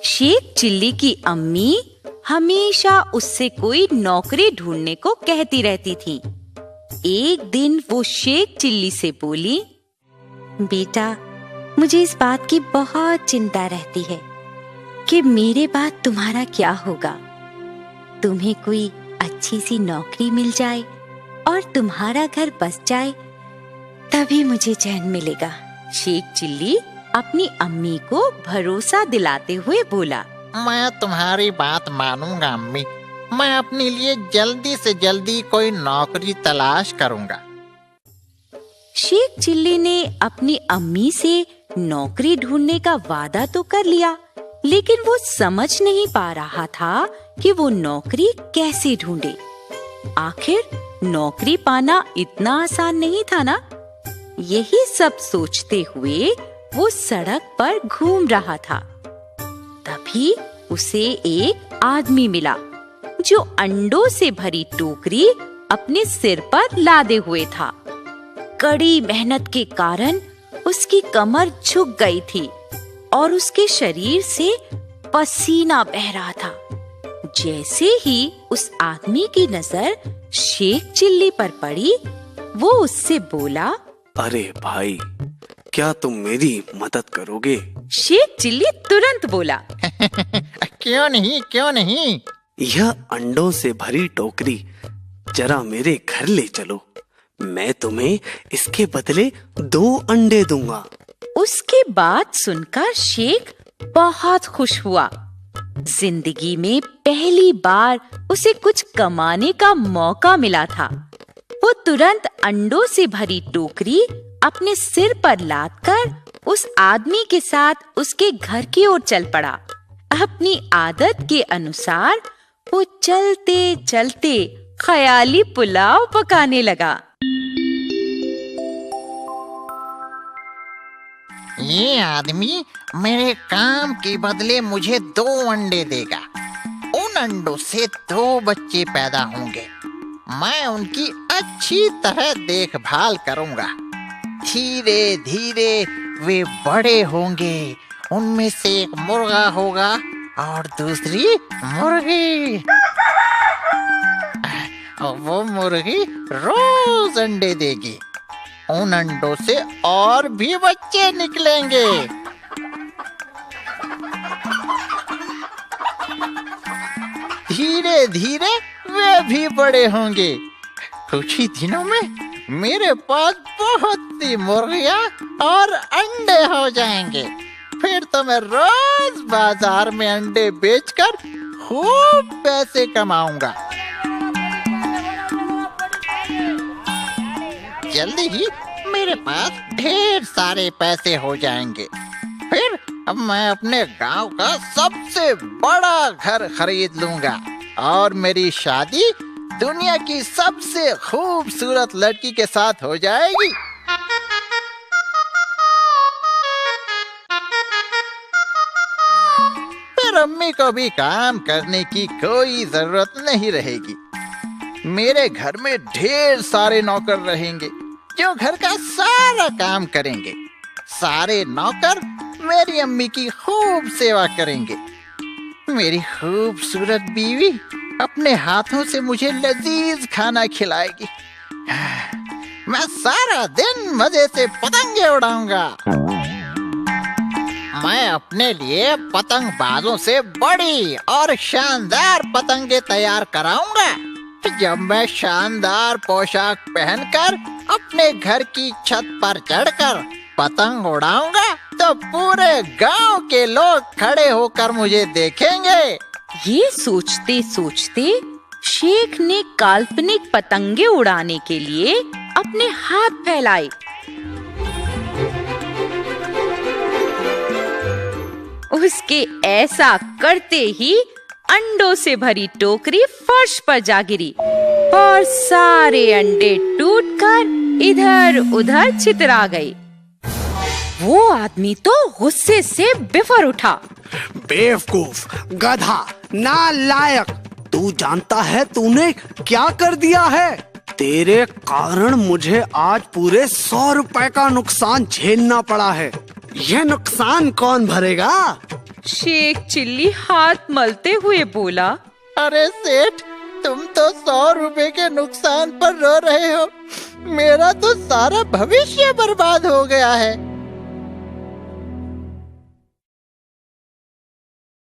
Sheikh chilli की अम्मी हमेशा उससे कोई नौकरी ढूंढने को कहती रहती थी। एक दिन वो शेख चिल्ली से बोली, बेटा, मुझे इस बात की बहुत चिंता रहती है कि मेरे बाद तुम्हारा क्या होगा। तुम्हें कोई अच्छी सी नौकरी मिल जाए और तुम्हारा घर बस जाए, तभी मुझे चैन मिलेगा। शेख चिल्ली अपनी अम्मी को भरोसा दिलाते हुए बोला, मैं तुम्हारी बात मानूंगा अम्मी। मैं अपने लिए जल्दी से जल्दी कोई नौकरी तलाश करूंगा। शेख चिल्ली ने अपनी अम्मी से नौकरी ढूंढने का वादा तो कर लिया, लेकिन वो समझ नहीं पा रहा था कि वो नौकरी कैसे ढूंढे। आखिर नौकरी पाना इतना आसान नहीं था ना। यही सब सोचते हुए वो सड़क पर घूम रहा था। तभी उसे एक आदमी मिला जो अंडों से भरी टोकरी अपने सिर पर लादे हुए था। कड़ी मेहनत के कारण उसकी कमर झुक गई थी और उसके शरीर से पसीना बह रहा था। जैसे ही उस आदमी की नजर शेख चिल्ली पर पड़ी, वो उससे बोला, अरे भाई, क्या तुम मेरी मदद करोगे? शेख चिल्ली तुरंत बोला, क्यों नहीं, क्यों नहीं। यह अंडों से भरी टोकरी जरा मेरे घर ले चलो। मैं तुम्हें इसके बदले 2 अंडे दूंगा। उसकी बात सुनकर शेख बहुत खुश हुआ। जिंदगी में पहली बार उसे कुछ कमाने का मौका मिला था। वो तुरंत अंडों से भरी टोकरी अपने सिर पर लादकर उस आदमी के साथ उसके घर की ओर चल पड़ा। अपनी आदत के अनुसार वो चलते चलते ख्याली पुलाव पकाने लगा। ये आदमी मेरे काम के बदले मुझे 2 अंडे देगा। उन अंडों से 2 बच्चे पैदा होंगे। मैं उनकी अच्छी तरह देखभाल करूंगा। धीरे धीरे वे बड़े होंगे। उनमें से एक मुर्गा होगा और दूसरी मुर्गी। वो मुर्गी रोज अंडे देगी। उन अंडों से और भी बच्चे निकलेंगे। धीरे धीरे वे भी बड़े होंगे। कुछ ही दिनों में मेरे पास बहुत सी मुर्गियां और अंडे हो जाएंगे। फिर तो मैं रोज बाजार में अंडे बेचकर खूब पैसे कमाऊंगा। जल्दी ही मेरे पास ढेर सारे पैसे हो जाएंगे। फिर अब मैं अपने गांव का सबसे बड़ा घर खरीद लूंगा और मेरी शादी दुनिया की सबसे खूबसूरत लड़की के साथ हो जाएगी। फिर अम्मी को भी काम करने की कोई जरूरत नहीं रहेगी। मेरे घर में ढेर सारे नौकर रहेंगे जो घर का सारा काम करेंगे। सारे नौकर मेरी अम्मी की खूब सेवा करेंगे। मेरी खूबसूरत बीवी अपने हाथों से मुझे लजीज खाना खिलाएगी। मैं सारा दिन मजे से पतंगे उड़ाऊंगा। मैं अपने लिए पतंगबाजों से बड़ी और शानदार पतंगे तैयार कराऊंगा। जब मैं शानदार पोशाक पहनकर अपने घर की छत पर चढ़कर पतंग उड़ाऊंगा तो पूरे गांव के लोग खड़े होकर मुझे देखेंगे। ये सोचते सोचते शेख ने काल्पनिक पतंगे उड़ाने के लिए अपने हाथ फैलाए। उसके ऐसा करते ही अंडों से भरी टोकरी फर्श पर जा गिरी और सारे अंडे टूटकर इधर उधर छितरा गए। वो आदमी तो गुस्से से बिफर उठा। बेवकूफ, गधा, नालायक, तू जानता है तूने क्या कर दिया है? तेरे कारण मुझे आज पूरे 100 रुपए का नुकसान झेलना पड़ा है। यह नुकसान कौन भरेगा? शेख चिल्ली हाथ मलते हुए बोला, अरे सेठ, तुम तो 100 रुपए के नुकसान पर रो रहे हो। मेरा तो सारा भविष्य बर्बाद हो गया है।